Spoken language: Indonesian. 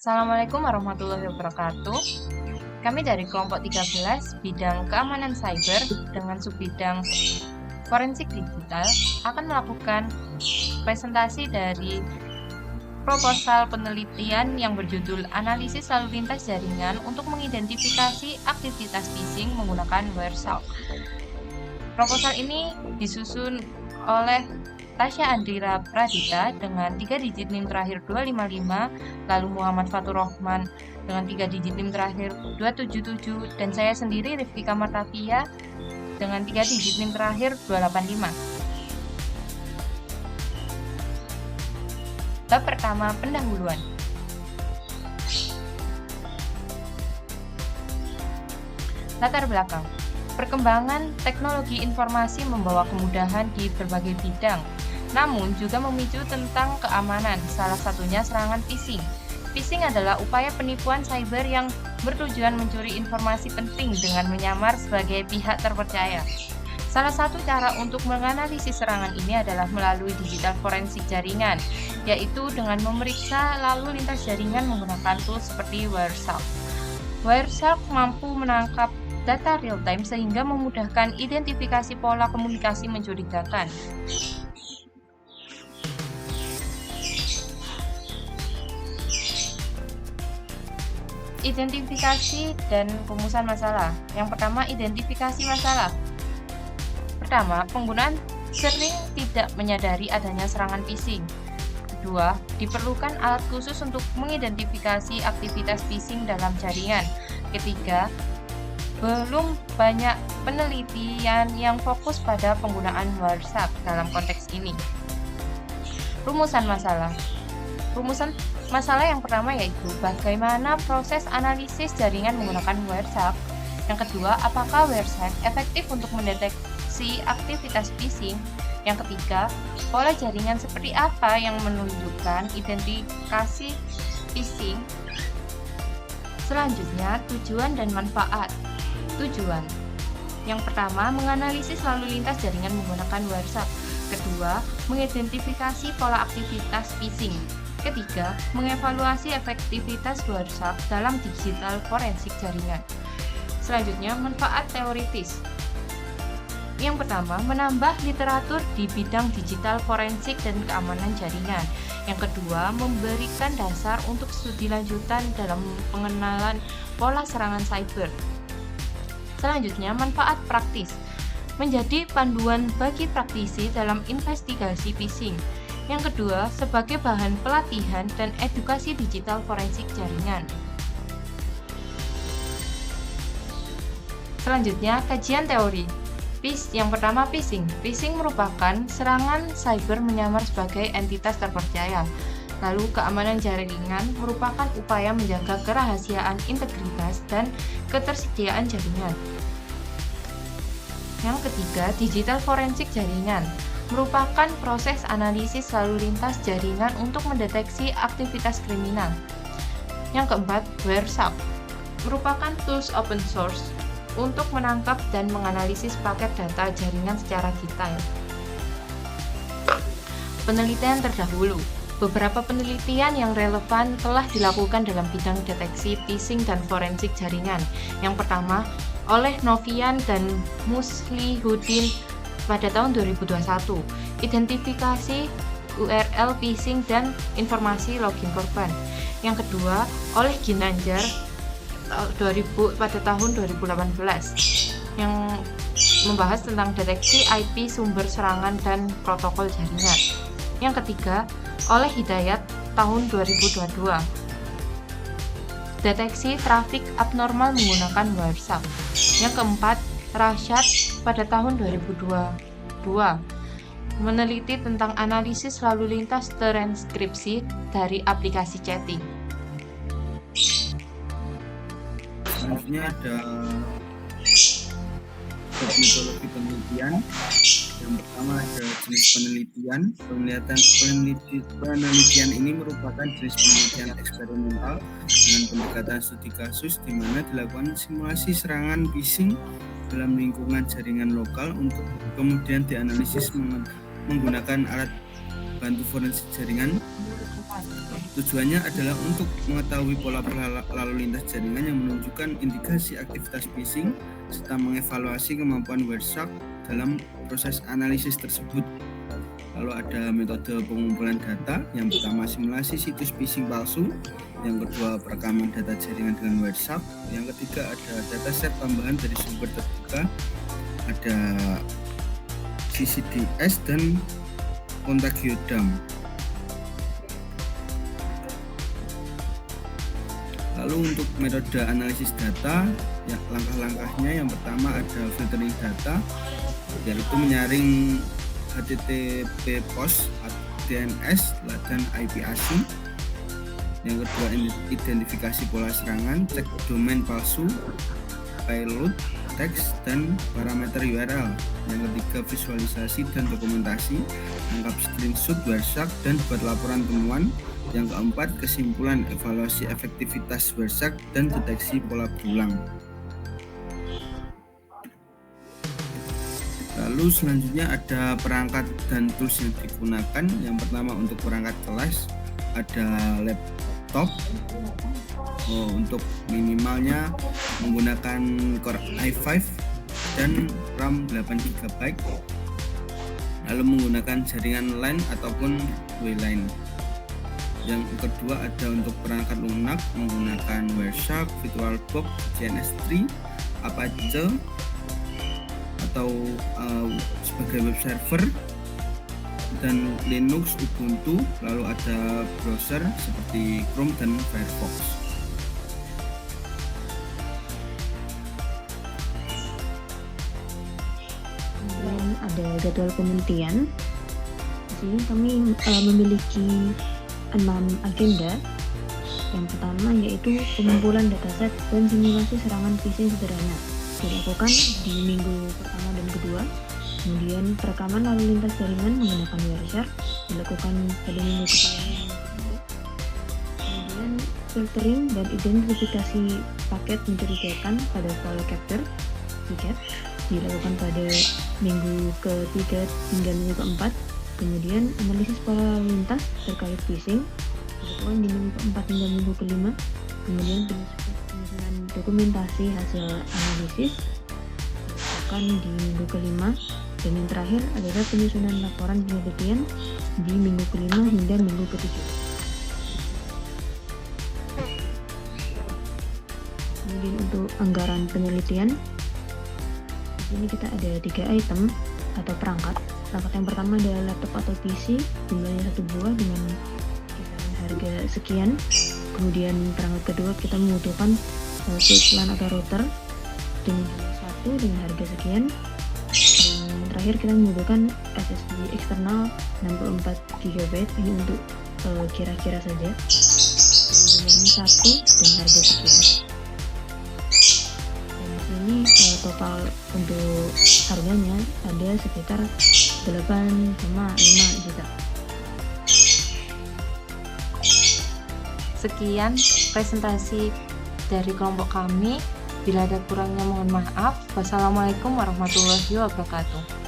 Assalamualaikum warahmatullahi wabarakatuh. Kami dari kelompok 13 bidang keamanan cyber dengan subbidang forensik digital akan melakukan presentasi dari proposal penelitian yang berjudul analisis lalu lintas jaringan untuk mengidentifikasi aktivitas phishing menggunakan Wireshark. Proposal ini disusun oleh Tasya Andira Pradita dengan 3 digit NIM terakhir 255, lalu Muhammad Fatur Rahman dengan 3 digit NIM terakhir 277, dan saya sendiri Rifkika Martavia dengan 3 digit NIM terakhir 285. Bab pertama, pendahuluan. Latar belakang. Perkembangan teknologi informasi membawa kemudahan di berbagai bidang, namun juga memicu tentang keamanan, salah satunya serangan phishing. Phishing adalah upaya penipuan cyber yang bertujuan mencuri informasi penting dengan menyamar sebagai pihak terpercaya. Salah satu cara untuk menganalisis serangan ini adalah melalui digital forensik jaringan, yaitu dengan memeriksa lalu lintas jaringan menggunakan tools seperti Wireshark. Wireshark mampu menangkap data real-time sehingga memudahkan identifikasi pola komunikasi mencurigakan. Identifikasi dan rumusan masalah. Yang pertama, identifikasi masalah. Pertama, penggunaan sering tidak menyadari adanya serangan phishing. Kedua, diperlukan alat khusus untuk mengidentifikasi aktivitas phishing dalam jaringan. Ketiga, belum banyak penelitian yang fokus pada penggunaan Wireshark dalam konteks ini. Rumusan masalah. Rumusan masalah yang pertama yaitu bagaimana proses analisis jaringan menggunakan Wireshark. Yang kedua, apakah Wireshark efektif untuk mendeteksi aktivitas phishing? Yang ketiga, pola jaringan seperti apa yang menunjukkan identifikasi phishing? Selanjutnya, tujuan dan manfaat. Tujuan. Yang pertama, menganalisis lalu lintas jaringan menggunakan Wireshark. Kedua, mengidentifikasi pola aktivitas phishing. Ketiga, mengevaluasi efektivitas Wireshark dalam digital forensik jaringan. Selanjutnya, manfaat teoritis. Yang pertama, menambah literatur di bidang digital forensik dan keamanan jaringan. Yang kedua, memberikan dasar untuk studi lanjutan dalam pengenalan pola serangan cyber. Selanjutnya, manfaat praktis. Menjadi panduan bagi praktisi dalam investigasi phishing. Yang kedua, sebagai bahan pelatihan dan edukasi digital forensik jaringan. Selanjutnya, kajian teori. Yang pertama, phishing. Phishing merupakan serangan cyber menyamar sebagai entitas terpercaya. Lalu, keamanan jaringan merupakan upaya menjaga kerahasiaan integritas dan ketersediaan jaringan. Yang ketiga, digital forensik jaringan merupakan proses analisis lalu lintas jaringan untuk mendeteksi aktivitas kriminal. Yang keempat, Wireshark merupakan tools open source untuk menangkap dan menganalisis paket data jaringan secara detail. Penelitian terdahulu. Beberapa penelitian yang relevan telah dilakukan dalam bidang deteksi phishing dan forensik jaringan. Yang pertama, oleh Novian dan Muslihudin pada tahun 2021, identifikasi URL phishing dan informasi login korban. Yang kedua, oleh Ginanjar pada tahun 2018 yang membahas tentang deteksi IP sumber serangan dan protokol jaringan. Yang ketiga, oleh Hidayat tahun 2022, deteksi trafik abnormal menggunakan Wireshark. Yang keempat, Rashad pada tahun 2022 meneliti tentang analisis lalu lintas transkripsi dari aplikasi chatting. Selanjutnya ada metodologi penelitian. Yang pertama ada jenis penelitian. Penelitian ini merupakan jenis penelitian eksperimental dengan pendekatan studi kasus di mana dilakukan simulasi serangan phishing dalam lingkungan jaringan lokal untuk kemudian dianalisis menggunakan alat bantu forensik jaringan Tujuannya adalah untuk mengetahui pola-pola lalu lintas jaringan yang menunjukkan indikasi aktivitas phishing serta mengevaluasi kemampuan Wireshark dalam proses analisis tersebut. Lalu ada metode pengumpulan data, yang pertama simulasi situs phishing palsu, yang kedua perekaman data jaringan dengan Wireshark, yang ketiga ada dataset tambahan dari sumber terbuka, ada CCDS dan Contagiodam. Lalu untuk metode analisis data, ya, langkah-langkahnya yang pertama ada filtering data, yaitu menyaring HTTP post, DNS, dan IP asing. Yang kedua identifikasi pola serangan, cek domain palsu, payload, teks, dan parameter URL. Yang ketiga visualisasi dan dokumentasi, tangkap screenshot Wireshark dan buat laporan temuan. Yang keempat, kesimpulan evaluasi efektivitas Wireshark dan deteksi pola berulang. Lalu selanjutnya ada perangkat dan tools yang digunakan. Yang pertama untuk perangkat kelas ada laptop. Untuk minimalnya menggunakan Core i5 dan RAM 8GB. Lalu menggunakan jaringan LAN ataupun WLAN. Yang kedua ada untuk perangkat lunak menggunakan Wireshark, VirtualBox, JNS3, Apache atau sebagai web server, dan Linux, Ubuntu. Lalu ada browser seperti Chrome dan Firefox. Kemudian ada jadwal penelitian. Di sini kami memiliki 6 agenda. Yang pertama yaitu pengumpulan dataset dan simulasi serangan phishing sederhana dilakukan di minggu pertama dan kedua. Kemudian perekaman lalu lintas jaringan menggunakan Wireshark dilakukan pada minggu ketiga. Kemudian filtering dan identifikasi paket mencurigakan pada file capture tiket dilakukan pada minggu ketiga hingga minggu keempat. Kemudian analisis pola lalu lintas terkait phishing dilakukan di minggu keempat hingga minggu kelima. Kemudian penyusunan dokumentasi hasil analisis dilakukan di minggu kelima. Dan yang terakhir adalah penyusunan laporan penelitian di minggu kelima hingga minggu ketujuh. Kemudian untuk anggaran penelitian, di sini kita ada 3 item atau perangkat. Perangkat yang pertama adalah laptop atau PC, jumlahnya 1 buah dengan kisaran harga sekian. Kemudian perangkat kedua kita membutuhkan switch LAN atau router dengan 1 dengan harga sekian. Dan terakhir kita membutuhkan SSD eksternal 64GB, ini untuk kira-kira saja. Dan jumlahnya 1 dengan harga sekian. Ini total untuk harganya ada sekitar 8,5 juta. Sekian presentasi dari kelompok kami. Bila ada kurangnya mohon maaf. Wassalamualaikum warahmatullahi wabarakatuh.